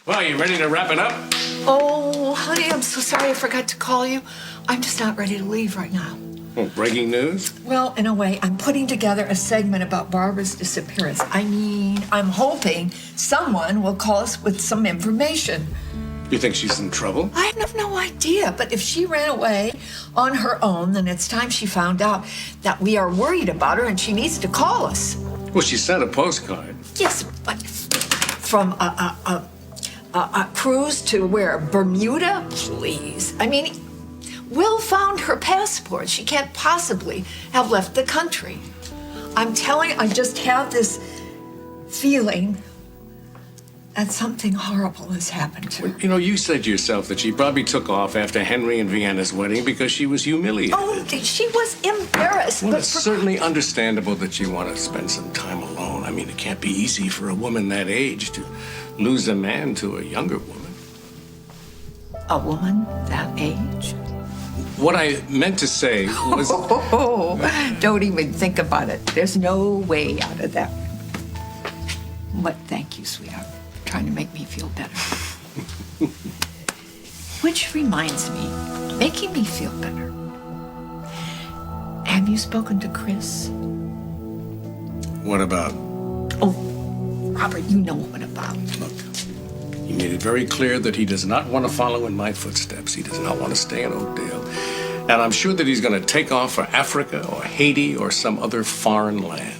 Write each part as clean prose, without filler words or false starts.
Well, you ready to wrap it up? Oh, honey, I'm so sorry I forgot to call you. I'm just not ready to leave right now. Oh, breaking news? Well, in a way, I'm putting together a segment about Barbara's disappearance. I'm hoping someone will call us with some information. You think she's in trouble? I have no idea, but if she ran away on her own, then it's time she found out that we are worried about her and she needs to call us. Well, she sent a postcard. Yes, but from a cruise to where? Bermuda? Please. I mean, Will found her passport. She can't possibly have left the country. I'm telling you, I just have this feeling that something horrible has happened to her. You know, you said yourself that she probably took off after Henry and Vienna's wedding because she was humiliated. Oh, she was embarrassed. Well, but it's certainly understandable that you want to spend some time alone. I mean, it can't be easy for a woman that age to lose a man to a younger woman. A woman that age? What I meant to say was... Oh, don't even think about it. There's no way out of that. But thank you, sweetheart, for trying to make me feel better. Which reminds me, making me feel better. Have you spoken to Chris? What about? Oh, Robert, you know what about. Look, he made it very clear that he does not want to follow in my footsteps. He does not want to stay in Oakdale. And I'm sure that he's going to take off for Africa or Haiti or some other foreign land.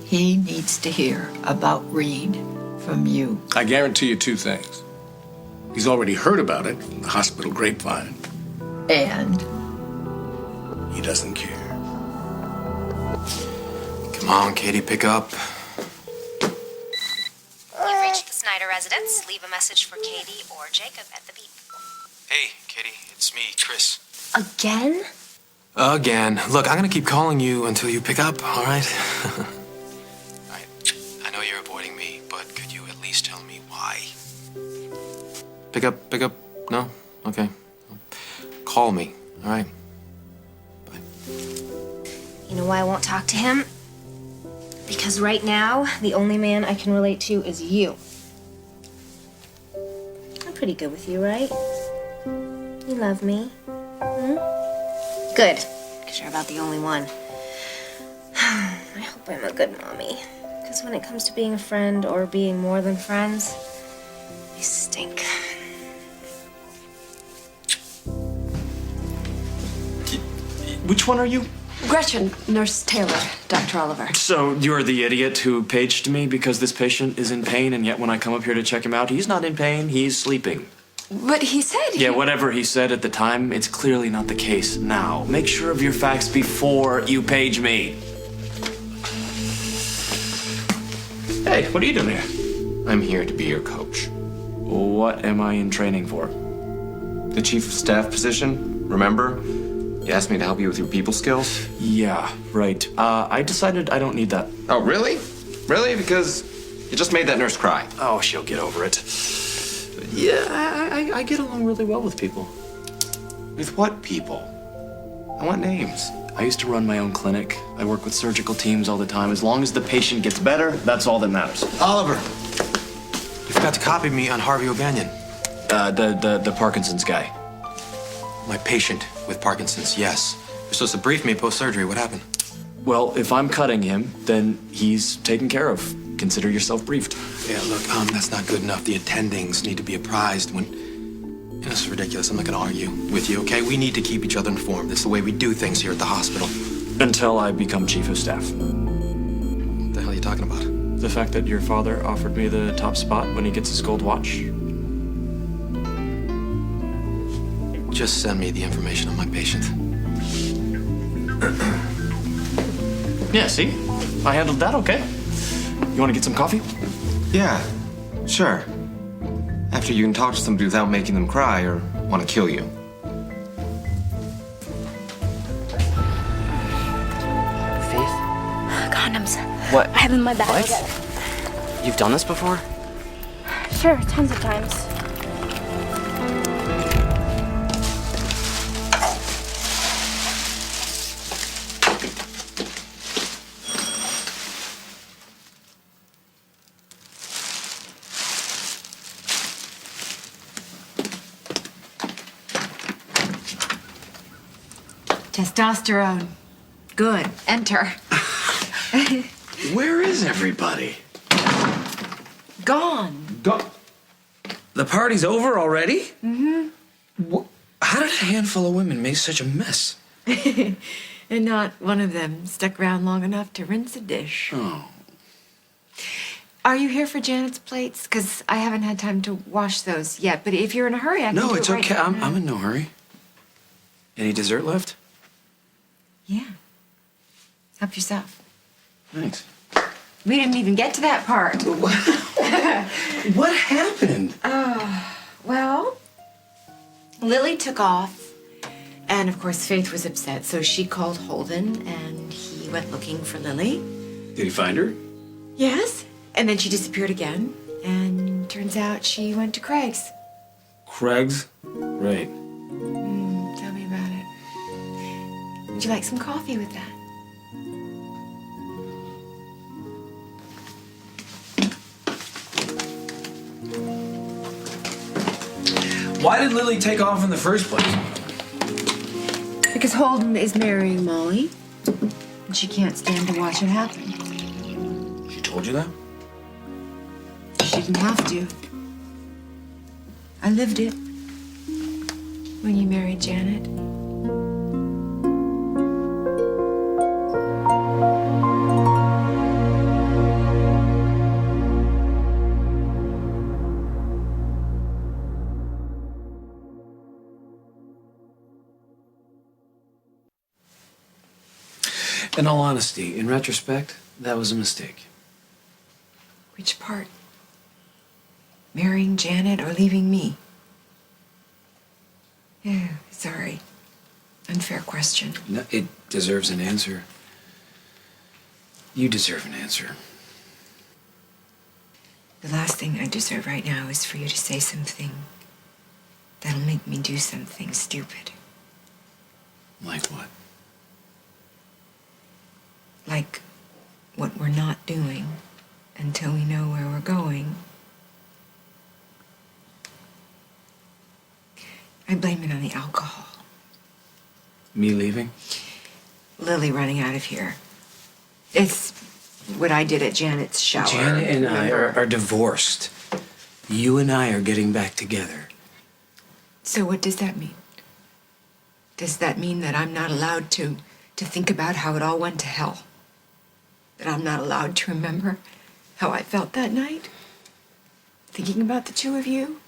He needs to hear about Reed from you. I guarantee you two things. He's already heard about it in the hospital grapevine. And? He doesn't care. Come on, Katie, pick up. You've reached the Snyder residence. Leave a message for Katie or Jacob at the beep. Hey, Katie, it's me, Chris. Again? Again. Look, I'm gonna keep calling you until you pick up, all right? I know you're avoiding me, but could you at least tell me why? Pick up? No? Okay. Call me, all right? Bye. You know why I won't talk to him? Because right now, the only man I can relate to is you. I'm pretty good with you, right? You love me. Hmm? Good. Because you're about the only one. I hope I'm a good mommy. Because when it comes to being a friend or being more than friends, you stink. Which one are you? Gretchen, Nurse Taylor, Dr. Oliver. So you're the idiot who paged me because this patient is in pain, and yet when I come up here to check him out, he's not in pain, he's sleeping. But he said Yeah, whatever he said at the time, it's clearly not the case now. Make sure of your facts before you page me. Hey, what are you doing here? I'm here to be your coach. What am I in training for? The chief of staff position, remember? You asked me to help you with your people skills? Yeah, right. I decided I don't need that. Oh, really? Really? Because you just made that nurse cry. Oh, she'll get over it. Yeah, I get along really well with people. With what people? I want names. I used to run my own clinic. I work with surgical teams all the time. As long as the patient gets better, that's all that matters. Oliver! You forgot to copy me on Harvey O'Banion. The Parkinson's guy. My patient with Parkinson's, yes. You're supposed to brief me post-surgery. What happened? Well, if I'm cutting him, then he's taken care of. Consider yourself briefed. Yeah, look, that's not good enough. The attendings need to be apprised when... You know, this is ridiculous. I'm not gonna argue with you, okay? We need to keep each other informed. It's the way we do things here at the hospital. Until I become chief of staff. What the hell are you talking about? The fact that your father offered me the top spot when he gets his gold watch. Just send me the information on my patient. Yeah, see? I handled that okay. You want to get some coffee? Yeah, sure. After you can talk to somebody without making them cry or want to kill you. Faith? Condoms. What? I have them in my bag. What? You've done this before? Sure, tons of times. Testosterone. Good. Enter. Where is everybody? Gone. The party's over already? Mm-hmm. How did a handful of women make such a mess? And not one of them stuck around long enough to rinse a dish. Oh. Are you here for Janet's plates? Because I haven't had time to wash those yet. But if you're in a hurry, I can No, do it's it right okay. now. I'm in no hurry. Any dessert left? Yeah. Help yourself. Thanks. We didn't even get to that part. What happened? Well, Lily took off. And of course, Faith was upset. So she called Holden and he went looking for Lily. Did he find her? Yes. And then she disappeared again. And turns out she went to Craig's. Craig's? Right. Tell me about it. Would you like some coffee with that? Why did Lily take off in the first place? Because Holden is marrying Molly. And she can't stand to watch it happen. She told you that? She didn't have to. I lived it. When you married Janet. In all honesty, in retrospect, that was a mistake. Which part? Marrying Janet or leaving me? Yeah, sorry. Unfair question. No, it deserves an answer. You deserve an answer. The last thing I deserve right now is for you to say something that'll make me do something stupid. Like what? Like what we're not doing until we know where we're going. I blame it on the alcohol. Me leaving? Lily running out of here. It's what I did at Janet's shower. Janet and I remember? are divorced. You and I are getting back together. So what does that mean? Does that mean that I'm not allowed to think about how it all went to hell? That I'm not allowed to remember how I felt that night? Thinking about the two of you?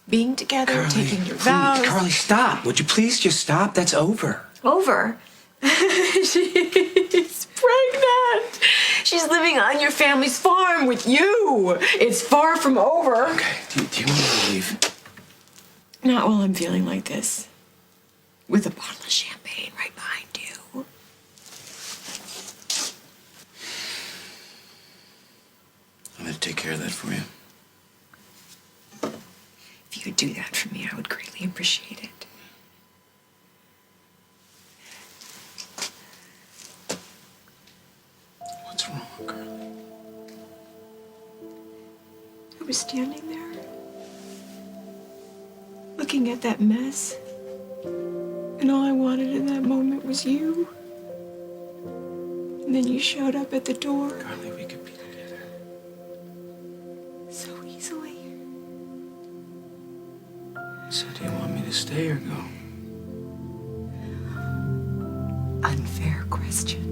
Being together, Carly, taking your please, vows. Carly, stop. Would you please just stop? That's over. Over. She's pregnant. She's living on your family's farm with you. It's far from over. Okay, do you want me to leave? Not while I'm feeling like this. With a bottle of champagne right behind you. I'm gonna take care of that for you. If you could do that for me, I would greatly appreciate it. What's wrong, Carly? I was standing there, looking at that mess, and all I wanted in that moment was you. And then you showed up at the door Carly, we could be together. so easily. So do you want me to stay or go? Unfair question.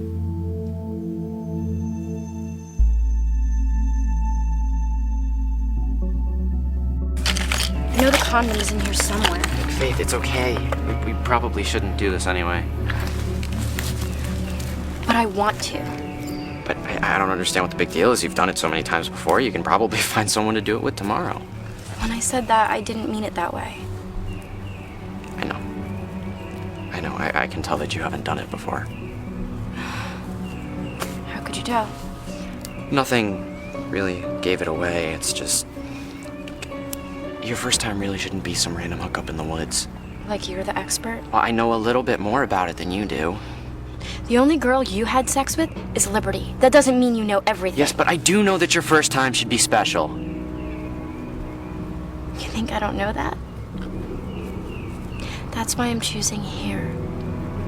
I know the condom is in here somewhere. Faith, it's okay. We probably shouldn't do this anyway. But I want to. But I don't understand what the big deal is. You've done it so many times before. You can probably find someone to do it with tomorrow. When I said that, I didn't mean it that way. I know. I can tell that you haven't done it before. How could you tell? Nothing really gave it away. It's just... Your first time really shouldn't be some random hookup in the woods. Like you're the expert? Well, I know a little bit more about it than you do. The only girl you had sex with is Liberty. That doesn't mean you know everything. Yes, but I do know that your first time should be special. You think I don't know that? That's why I'm choosing here.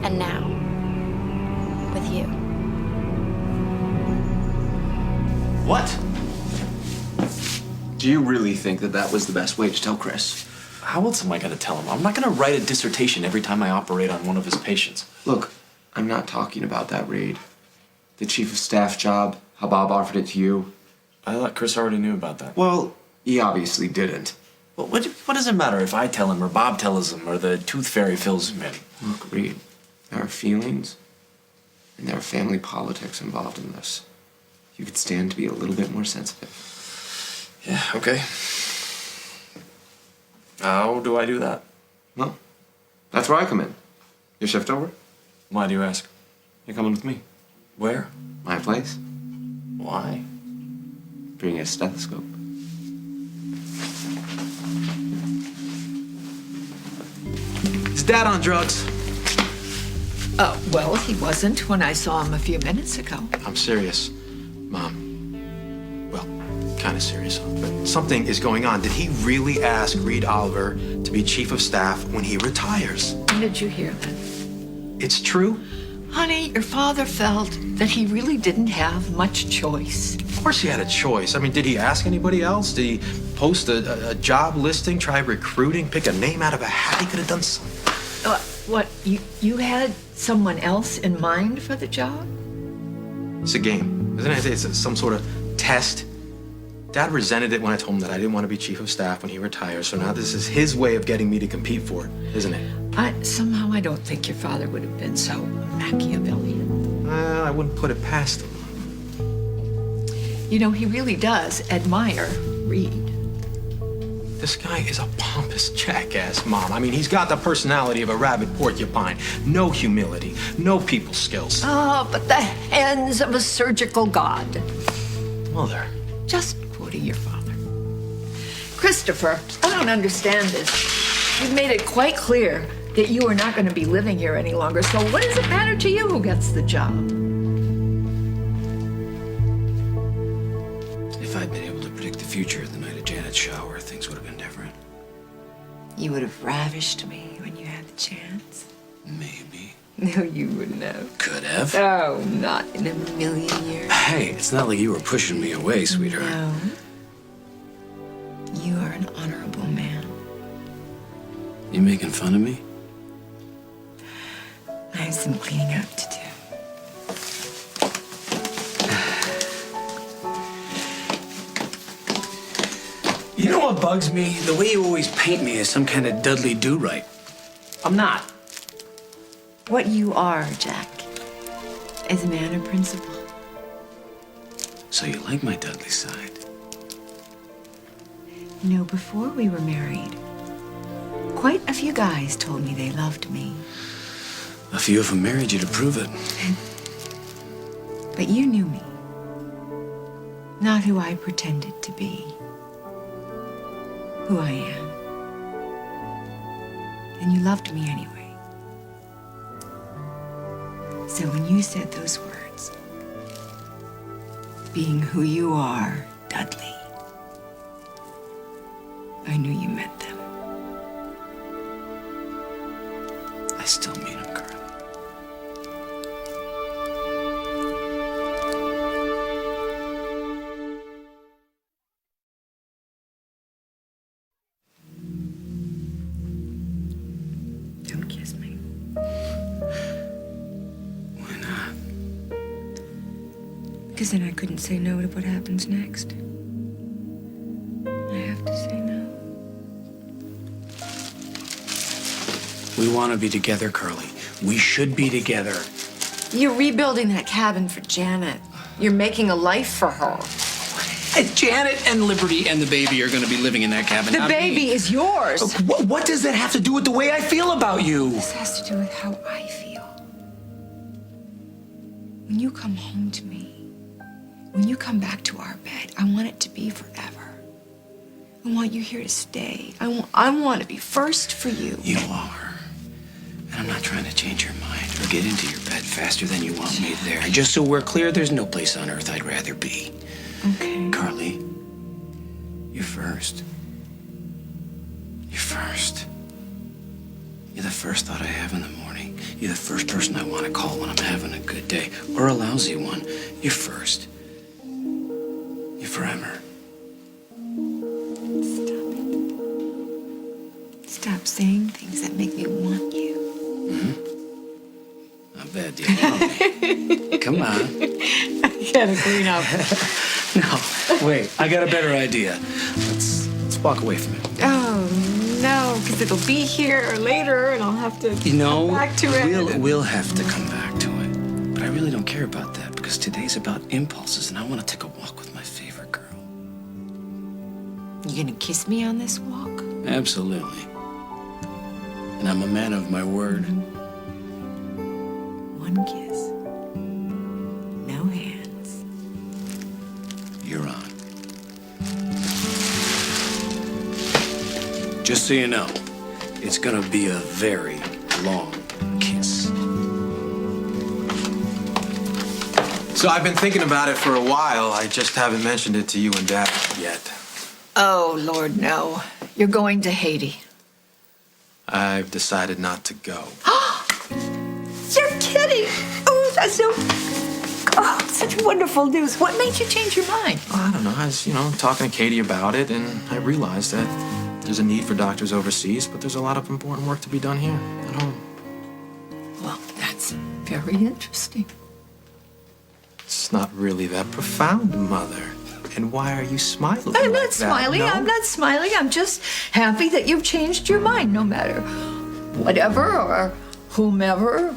And now, with you. What? Do you really think that that was the best way to tell Chris? How else am I going to tell him? I'm not going to write a dissertation every time I operate on one of his patients. Look, I'm not talking about that raid. The chief of staff job, how Bob offered it to you. I thought Chris already knew about that. Well, he obviously didn't. Well, what does it matter if I tell him or Bob tells him or the tooth fairy fills him in? Look, Reed, there are feelings and there are family politics involved in this. You could stand to be a little bit more sensitive. Yeah, okay. How do I do that? Well, that's where I come in. Your shift over? Why do you ask? You're coming with me. Where? My place. Why? Bring a stethoscope. Is Dad on drugs? Well, he wasn't when I saw him a few minutes ago. I'm serious, Mom. Well, kind of serious. But something is going on. Did he really ask Reed Oliver to be chief of staff when he retires? When did you hear that? It's true? Honey, your father felt that he really didn't have much choice. Of course he had a choice. I mean, did he ask anybody else? Did he post a job listing, try recruiting, pick a name out of a hat? He could have done something. What, you had someone else in mind for the job? It's a game, isn't it? It's some sort of test. Dad resented it when I told him that I didn't want to be chief of staff when he retires, so now this is his way of getting me to compete for it, isn't it? Somehow I don't think your father would have been so Machiavellian. I wouldn't put it past him. You know, he really does admire Reed. This guy is a pompous jackass, Mom. I mean, he's got the personality of a rabid porcupine. No humility, no people skills. Oh, but the hands of a surgical god. Mother. Just quoting your father. Christopher, I don't understand this. You've made it quite clear that you are not going to be living here any longer, so what does it matter to you who gets the job? If I'd been able to predict the future the night of Janet's shower, things would have been different. You would have ravished me when you had the chance. Maybe. No, you wouldn't have. Could have. Oh, not in a million years. Hey, it's not like you were pushing me away, sweetheart. No. You are an honorable man. You making fun of me? I have some cleaning up to do. You know what bugs me? The way you always paint me as some kind of Dudley Do-Right. I'm not. What you are, Jack, is a man of principle. So you like my Dudley side? You know, before we were married, quite a few guys told me they loved me. A few of them married you to prove it. But you knew me. Not who I pretended to be. Who I am. And you loved me anyway. So when you said those words, being who you are, Dudley, I knew you meant them. I still mean them, Carly. Don't kiss me. Why not? Because then I couldn't say no to what happens next. I have to say no. We want to be together, Carly. We should be together. You're rebuilding that cabin for Janet. You're making a life for her. Janet and Liberty and the baby are going to be living in that cabin. The not baby me. is yours. What does that have to do with the way I feel about you? This has to do with how I feel. When you come home to me, when you come back to our bed, I want it to be forever. I want you here to stay. I want to be first for you. You are. And I'm not trying to change your mind or get into your bed faster than you want me there. And just so we're clear, there's no place on earth I'd rather be. Okay. Carly, you're first. You're first. You're the first thought I have in the morning. You're the first person I want to call when I'm having a good day, or a lousy one. You're first. You're forever. Stop saying things that make me want you. I bet you want me. Come on. I gotta clean up. No, wait. I got a better idea. Let's walk away from it. Oh, no, because it'll be here later and I'll have to come back to it. We'll have to come back to it. But I really don't care about that because today's about impulses and I want to take a walk with my favorite girl. You gonna kiss me on this walk? Absolutely. And I'm a man of my word. One kiss. No hands. You're on. Just so you know, it's gonna be a very long kiss. So I've been thinking about it for a while. I just haven't mentioned it to you and Dad yet. Oh, Lord, no. You're going to Haiti. I've decided not to go. You're kidding. Oh, that's such wonderful news. What made you change your mind? I don't know. I was, talking to Katie about it, and I realized that there's a need for doctors overseas, but there's a lot of important work to be done here at home. Well, that's very interesting. It's not really that profound, Mother. And why are you smiling? I'm like not that? smiling. No? I'm not smiling. I'm just happy that you've changed your mind, no matter whatever or whomever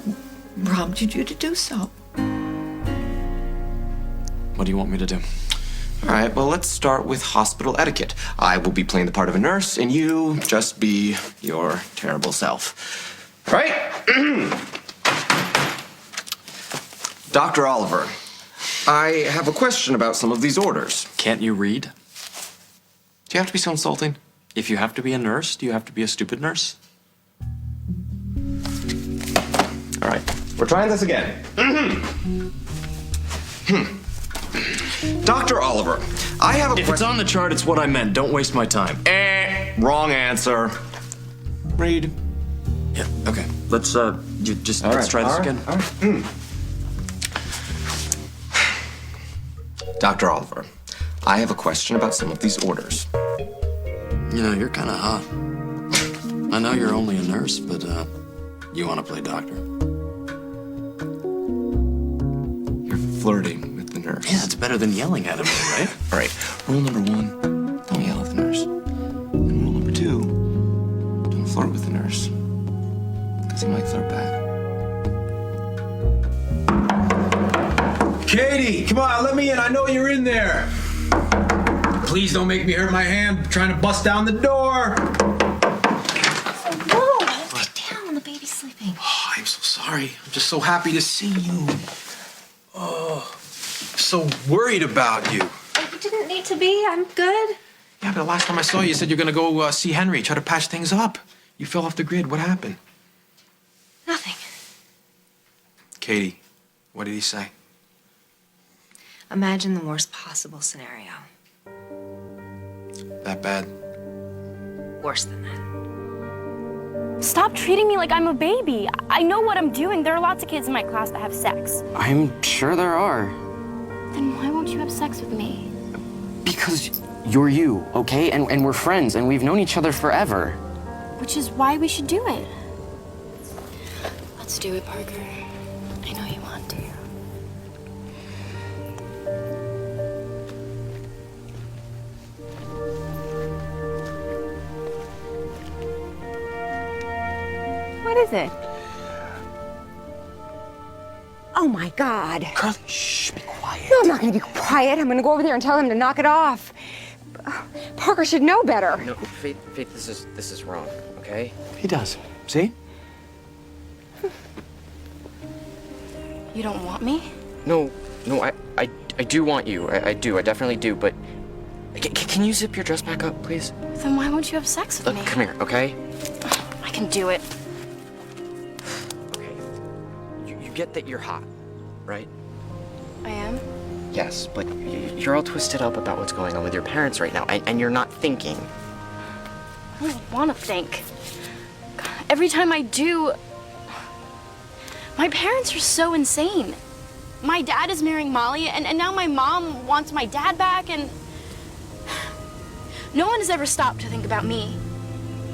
prompted you to do so. What do you want me to do? All right, well, let's start with hospital etiquette. I will be playing the part of a nurse, and you just be your terrible self. All right? Dr. Oliver, I have a question about some of these orders. Can't you read? Do you have to be so insulting? If you have to be a nurse, do you have to be a stupid nurse? All right, we're trying this again. Dr. Oliver, I have a If it's on the chart, it's what I meant. Don't waste my time. Wrong answer. Read. Yeah, okay. Let's try this again. All right. Dr. Oliver, I have a question about some of these orders. You're kind of hot. I know you're only a nurse, but you want to play doctor? You're flirting with the nurse. Yeah, it's better than yelling at him, right? All right. Rule number 1, don't yell at the nurse. And rule number 2, don't flirt with the nurse. Because he might flirt back. Katie, come on, let me in. I know you're in there. Please don't make me hurt my hand trying to bust down the door. Whoa, hold it down. The baby's sleeping. Oh, I'm so sorry. I'm just so happy to see you. Oh, so worried about you. You didn't need to be. I'm good. Yeah, but the last time I saw you, you said you're gonna go see Henry, try to patch things up. You fell off the grid. What happened? Nothing. Katie, what did he say? Imagine the worst possible scenario. That bad? Worse than that. Stop treating me like I'm a baby. I know what I'm doing. There are lots of kids in my class that have sex. I'm sure there are. Then why won't you have sex with me? Because you're you, okay? And we're friends, and we've known each other forever. Which is why we should do it. Let's do it, Parker. I know you want to. What is it? Oh my God. Carly, shh, be quiet. No, I'm not gonna be quiet. I'm gonna go over there and tell him to knock it off. Parker should know better. No, Faith, this is wrong, okay? He does. See? You don't want me? No, I do want you. I do, I definitely do, but can you zip your dress back up, please? Then why won't you have sex with Look, me? come here, okay? I can do it. Okay. You get that you're hot, right? I am? Yes, but you're all twisted up about what's going on with your parents right now, and you're not thinking. I don't want to think. Every time I do, My parents are so insane. My dad is marrying Molly, and now my mom wants my dad back, and no one has ever stopped to think about me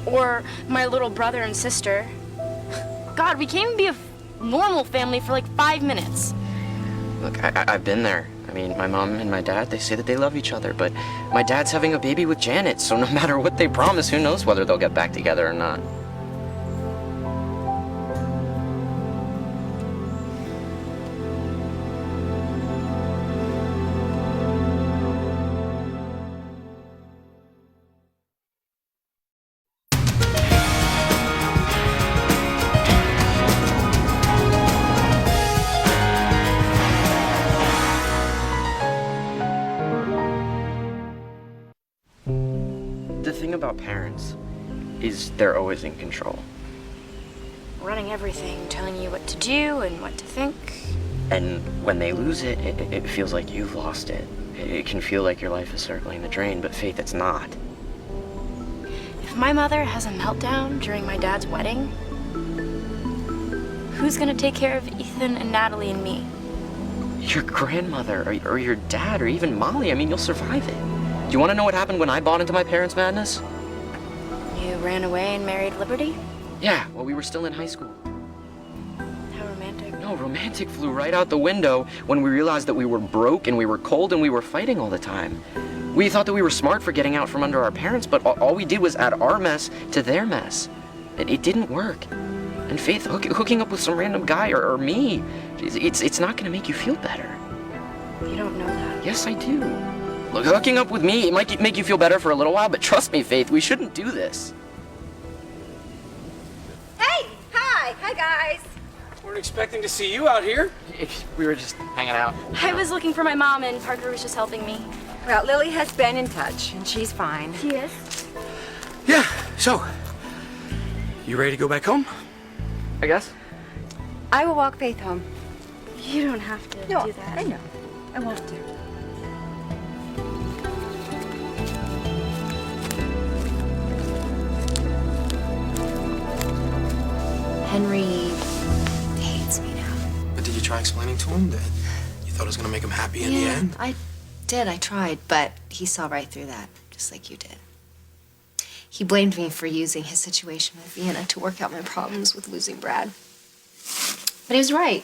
or my little brother and sister. God, we can't even be a normal family for like 5 minutes. Look, I've been there. I mean, my mom and my dad, they say that they love each other, but my dad's having a baby with Janet, so no matter what they promise, who knows whether they'll get back together or not. The thing about parents is they're always in control. Running everything, telling you what to do and what to think. And when they lose it, it feels like you've lost it. It can feel like your life is circling the drain, but Faith, it's not. If my mother has a meltdown during my dad's wedding, who's gonna take care of Ethan and Natalie and me? Your grandmother, or your dad, or even Molly, I mean, you'll survive it. Do you want to know what happened when I bought into my parents' madness? You ran away and married Liberty? Yeah, well, we were still in high school. How romantic. No, romantic flew right out the window when we realized that we were broke and we were cold and we were fighting all the time. We thought that we were smart for getting out from under our parents, but all we did was add our mess to their mess. It didn't work. And Faith, hooking up with some random guy or me, it's not going to make you feel better. You don't know that. Yes, I do. Look, hooking up with me, it might make you feel better for a little while, but trust me, Faith, we shouldn't do this. Hey! Hi! Hi, guys! Weren't expecting to see you out here. We were just hanging out. I was looking for my mom, and Parker was just helping me. Well, Lily has been in touch, and she's fine. She is? Yeah, so, you ready to go back home? I guess. I will walk Faith home. You don't have to do that. I know. I won't do. Henry hates me now. But did you try explaining to him that you thought it was gonna make him happy in the end? I did. I tried, but he saw right through that, just like you did. He blamed me for using his situation with Vienna to work out my problems with losing Brad. But he was right.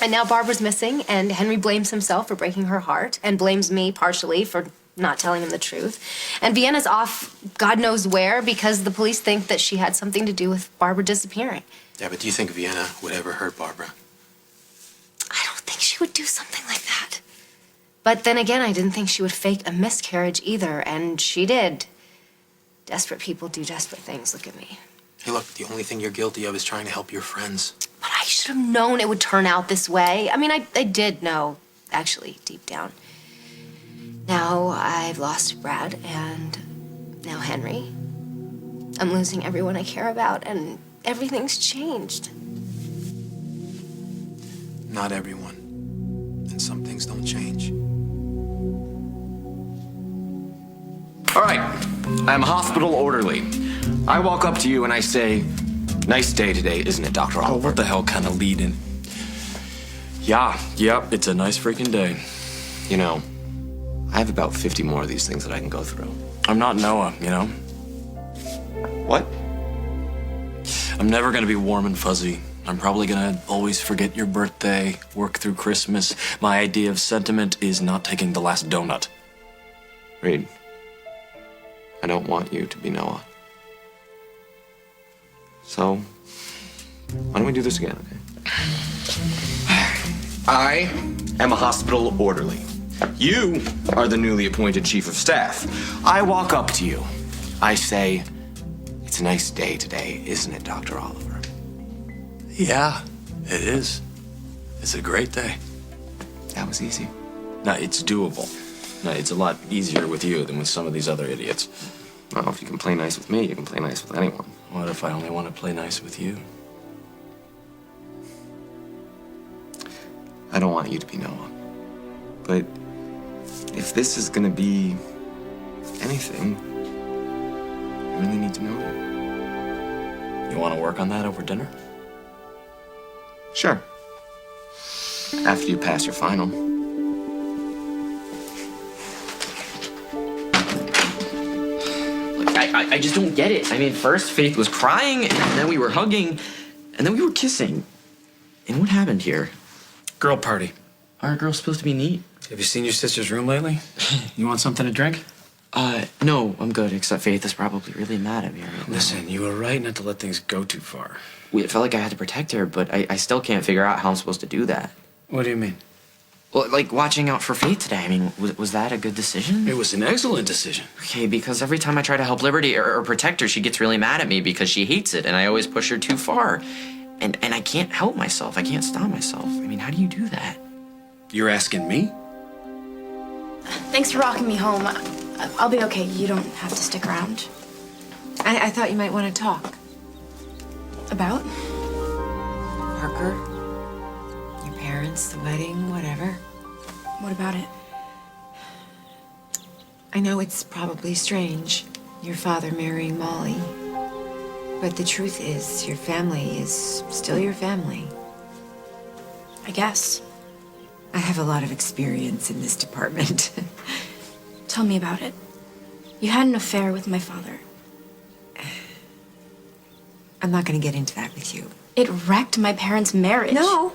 And now Barbara's missing, and Henry blames himself for breaking her heart, and blames me partially for not telling him the truth. And Vienna's off God knows where because the police think that she had something to do with Barbara disappearing. Yeah, but do you think Vienna would ever hurt Barbara? I don't think she would do something like that. But then again, I didn't think she would fake a miscarriage either, and she did. Desperate people do desperate things. Look at me. Hey, look, the only thing you're guilty of is trying to help your friends. But I should have known it would turn out this way. I mean, I did know, actually, deep down. Now I've lost Brad, and now Henry. I'm losing everyone I care about, and everything's changed. Not everyone. And some things don't change. All right, I'm hospital orderly. I walk up to you and I say, nice day today, isn't it, Dr. Oliver? Oh, what the hell kind of lead in? Yep, it's a nice freaking day. You know, I have about 50 more of these things that I can go through. I'm not Noah, you know? What? I'm never gonna be warm and fuzzy. I'm probably gonna always forget your birthday, work through Christmas. My idea of sentiment is not taking the last donut. Reed, I don't want you to be Noah. So, why don't we do this again, okay? I am a hospital orderly. You are the newly appointed chief of staff. I walk up to you. I say, it's a nice day today, isn't it, Dr. Oliver? Yeah, it is. It's a great day. That was easy. No, it's doable. No, it's a lot easier with you than with some of these other idiots. Well, if you can play nice with me, you can play nice with anyone. What if I only want to play nice with you? I don't want you to be Noah. But if this is gonna be anything, I really need to know you. You want to work on that over dinner? Sure. After you pass your final. Look, I just don't get it. I mean, first Faith was crying, and then we were hugging, and then we were kissing. And what happened here? Girl party. Aren't girls supposed to be neat? Have you seen your sister's room lately? You want something to drink? No, I'm good, except Faith is probably really mad at me right now. Listen, you were right not to let things go too far. It felt like I had to protect her, but I still can't figure out how I'm supposed to do that. What do you mean? Well, like watching out for Faith today, I mean, was that a good decision? It was an excellent decision. Okay, because every time I try to help Liberty or protect her, she gets really mad at me because she hates it, and I always push her too far. And I can't help myself. I can't stop myself. I mean, how do you do that? You're asking me? Thanks for rocking me home. I'll be okay. You don't have to stick around. I thought you might want to talk. About? Parker, your parents, the wedding, whatever. What about it? I know it's probably strange, your father marrying Molly. But the truth is, your family is still your family. I guess. I have a lot of experience in this department. Tell me about it. You had an affair with my father. I'm not going to get into that with you. It wrecked my parents' marriage. No,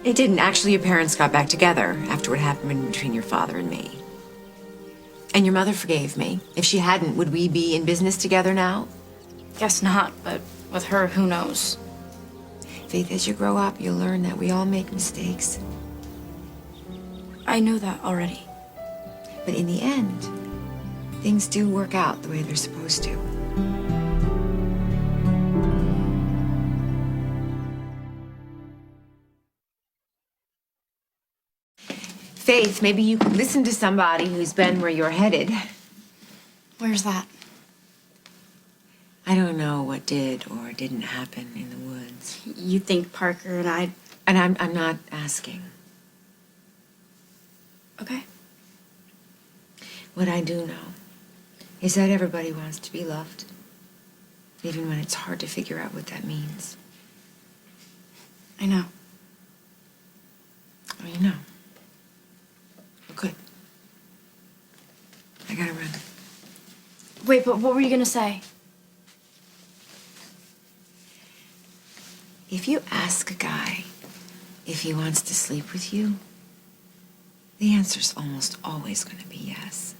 it didn't. Actually, your parents got back together after what happened between your father and me. And your mother forgave me. If she hadn't, would we be in business together now? Guess not, but with her, who knows? Faith, as you grow up, you'll learn that we all make mistakes. I know that already. But in the end, things do work out the way they're supposed to. Faith, maybe you could listen to somebody who's been where you're headed. Where's that? I don't know what did or didn't happen in the woods. You think Parker and I... And I'm not asking. Okay. What I do know is that everybody wants to be loved, even when it's hard to figure out what that means. I know. Oh, you know. Well, good. I gotta run. Wait, but what were you gonna say? If you ask a guy if he wants to sleep with you, the answer's almost always going to be yes.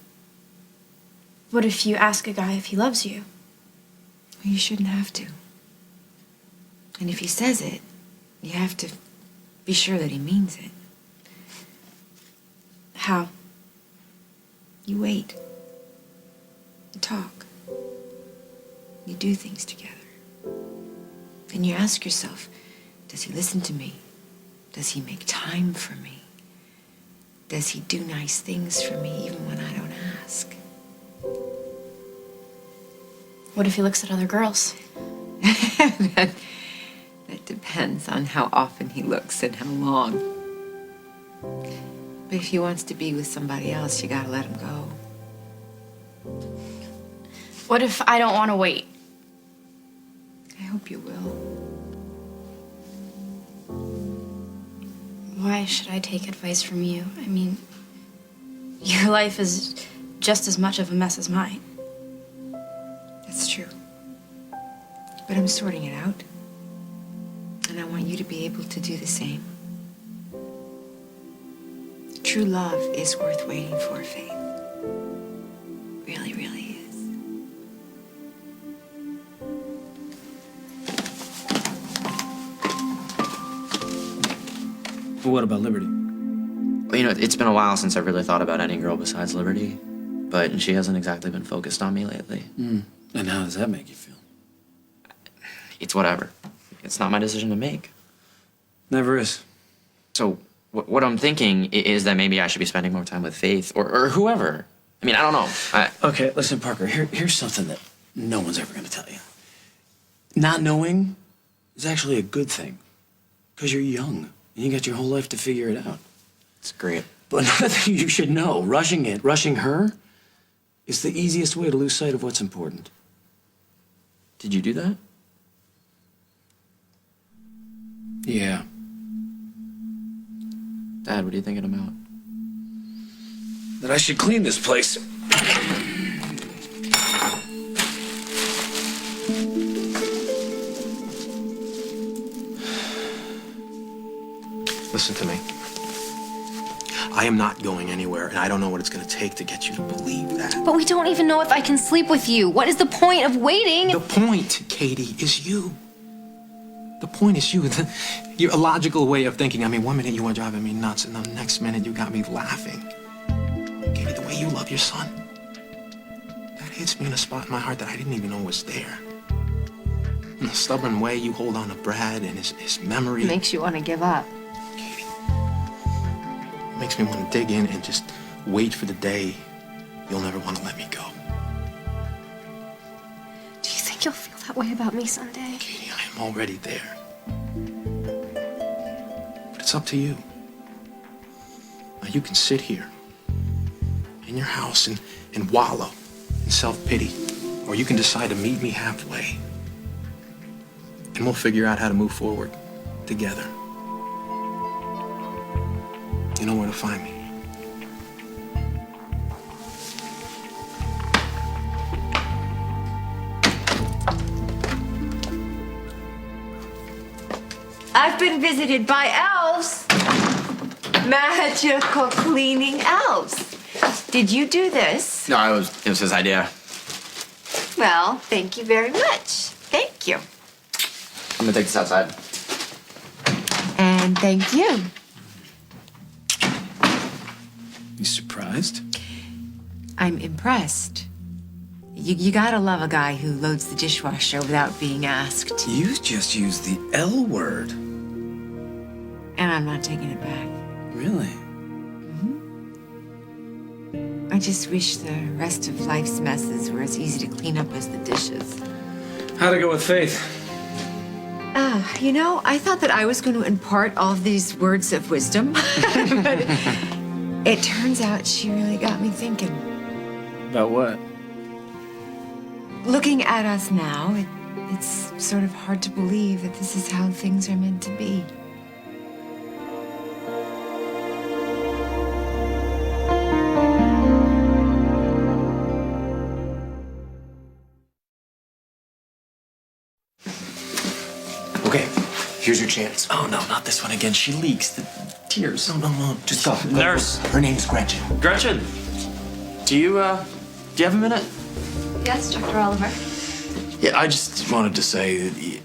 What if you ask a guy if he loves you? Well, you shouldn't have to. And if he says it, you have to be sure that he means it. How? You wait. You talk. You do things together. And you ask yourself, does he listen to me? Does he make time for me? Does he do nice things for me even when I don't ask? What if he looks at other girls? that depends on how often he looks and how long. But if he wants to be with somebody else, you gotta let him go. What if I don't want to wait? I hope you will. Why should I take advice from you? I mean, your life is just as much of a mess as mine. That's true. But I'm sorting it out. And I want you to be able to do the same. True love is worth waiting for, Faith. Really, really is. What about Liberty? Well, you know, it's been a while since I've really thought about any girl besides Liberty, but she hasn't exactly been focused on me lately. And how does that make you feel? It's whatever. It's not my decision to make. Never is. So what I'm thinking is that maybe I should be spending more time with Faith or whoever. I mean, I don't know. Okay, listen, Parker, here's something that no one's ever going to tell you. Not knowing is actually a good thing, because you're young and you got your whole life to figure it out. It's great. But another thing you should know, rushing her, is the easiest way to lose sight of what's important. Did you do that? Yeah. Dad, what are you thinking about? That I should clean this place. Listen to me. I am not going anywhere, and I don't know what it's going to take to get you to believe that. But we don't even know if I can sleep with you. What is the point of waiting? The point, Katie, is you. The point is you. Your illogical way of thinking. I mean, one minute you were driving me nuts, and the next minute you got me laughing. Katie, the way you love your son, that hits me in a spot in my heart that I didn't even know was there. And the stubborn way you hold on to Brad and his memory. It makes you want to give up. Katie, it makes me want to dig in and just wait for the day you'll never want to let me go. Do you think you'll feel that way about me someday? Katie, I am already there. But it's up to you. Now, you can sit here in your house and wallow in self-pity, or you can decide to meet me halfway. And we'll figure out how to move forward together. You know where to find me. I've been visited by elves. Magical cleaning elves. Did you do this? No, it was his idea. Well, thank you very much. Thank you. I'm gonna take this outside. And thank you. You surprised? I'm impressed. You gotta love a guy who loads the dishwasher without being asked. You just used the L word. And I'm not taking it back. Really? I just wish the rest of life's messes were as easy to clean up as the dishes. How'd it go with Faith? I thought that I was going to impart all of these words of wisdom, but it turns out she really got me thinking. About what? Looking at us now, it's sort of hard to believe that this is how things are meant to be. Okay, here's your chance. Oh, no, not this one again. She leaks. The tears. No. Just go. Nurse. Her name's Gretchen. Gretchen, do you have a minute? Yes, Dr. Oliver. Yeah, I just wanted to say that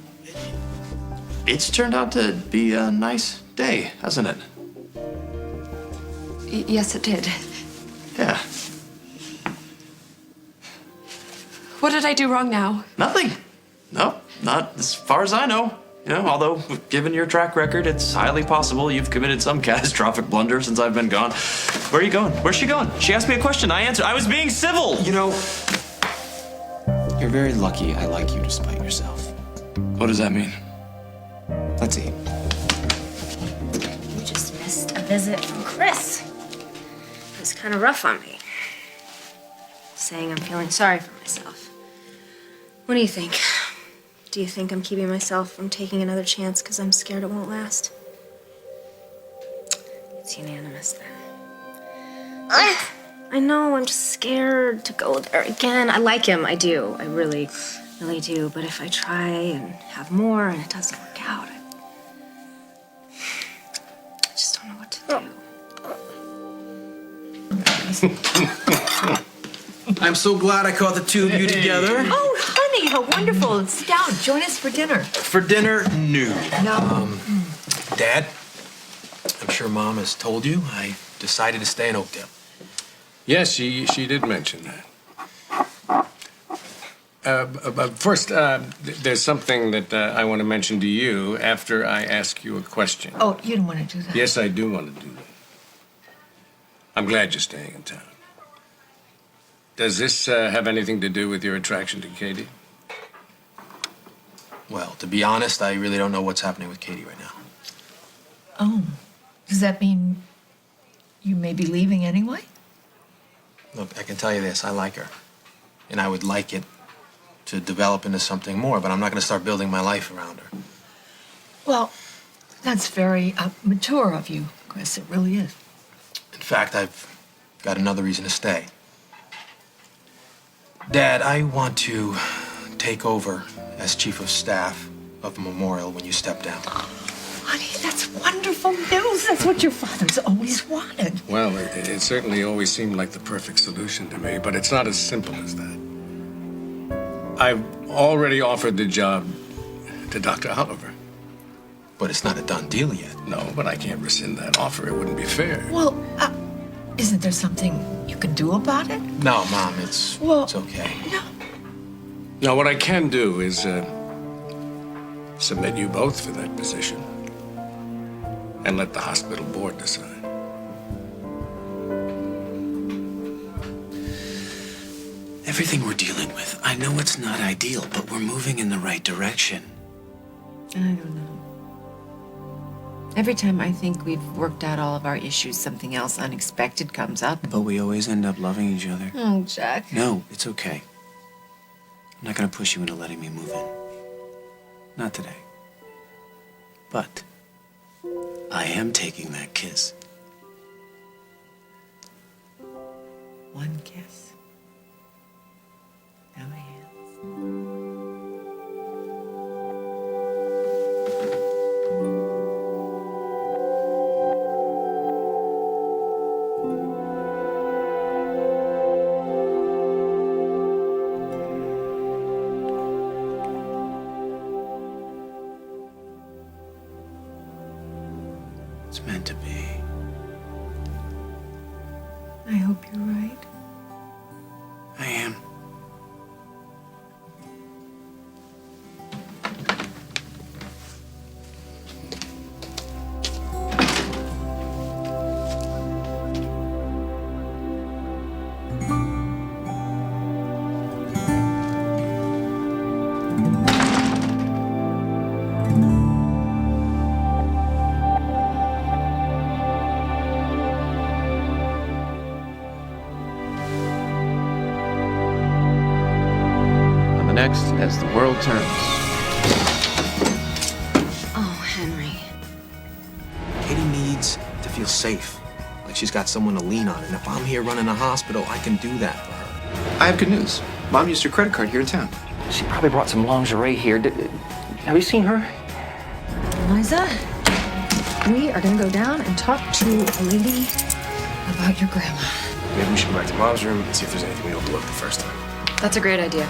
it's turned out to be a nice day, hasn't it? Yes, it did. Yeah. What did I do wrong now? Nothing. No, not as far as I know. Although, given your track record, it's highly possible you've committed some catastrophic blunder since I've been gone. Where are you going? Where's she going? She asked me a question. I answered. I was being civil. You're very lucky I like you despite yourself. What does that mean? Let's eat. You just missed a visit from Chris. It was kind of rough on me. Saying I'm feeling sorry for myself. What do you think? Do you think I'm keeping myself from taking another chance because I'm scared it won't last? It's unanimous then. I know, I'm just scared to go there again. I like him, I do. I really, really do. But if I try and have more and it doesn't work out, I just don't know what to do. I'm so glad I caught the two of you together. Oh, honey, how wonderful. Sit down. Join us for dinner. For dinner, no. No. Dad, I'm sure Mom has told you I decided to stay in Oakdale. Yes, she did mention that. But first, there's something that I want to mention to you after I ask you a question. Oh, you don't want to do that. Yes, I do want to do that. I'm glad you're staying in town. Does this have anything to do with your attraction to Katie? Well, to be honest, I really don't know what's happening with Katie right now. Oh, does that mean you may be leaving anyway? Look, I can tell you this, I like her. And I would like it to develop into something more, but I'm not going to start building my life around her. Well, that's very mature of you. progress. It really is. In fact, I've got another reason to stay. Dad, I want to take over as chief of staff of Memorial when you step down. Honey, that's wonderful news. That's what your father's always wanted. Well, it certainly always seemed like the perfect solution to me, but it's not as simple as that. I've already offered the job to Dr. Oliver. But it's not a done deal yet. No, but I can't rescind that offer. It wouldn't be fair. Well, isn't there something you can do about it? No, Mom, it's okay. No. Now, what I can do is submit you both for that position and let the hospital board decide. Everything we're dealing with, I know it's not ideal, but we're moving in the right direction. I don't know. Every time I think we've worked out all of our issues, something else unexpected comes up. But we always end up loving each other. Oh, Jack. No, it's okay. I'm not gonna push you into letting me move in. Not today. But I am taking that kiss. One kiss. No hands. It's meant to be. I hope you're right. I am. Next, as the world turns. Oh, Henry. Katie needs to feel safe, like she's got someone to lean on. And if I'm here running a hospital, I can do that for her. I have good news. Mom used her credit card here in town. She probably brought some lingerie here. Have you seen her? Liza, we are gonna go down and talk to a lady about your grandma. Maybe we should go back to Mom's room and see if there's anything we overlooked the first time. That's a great idea.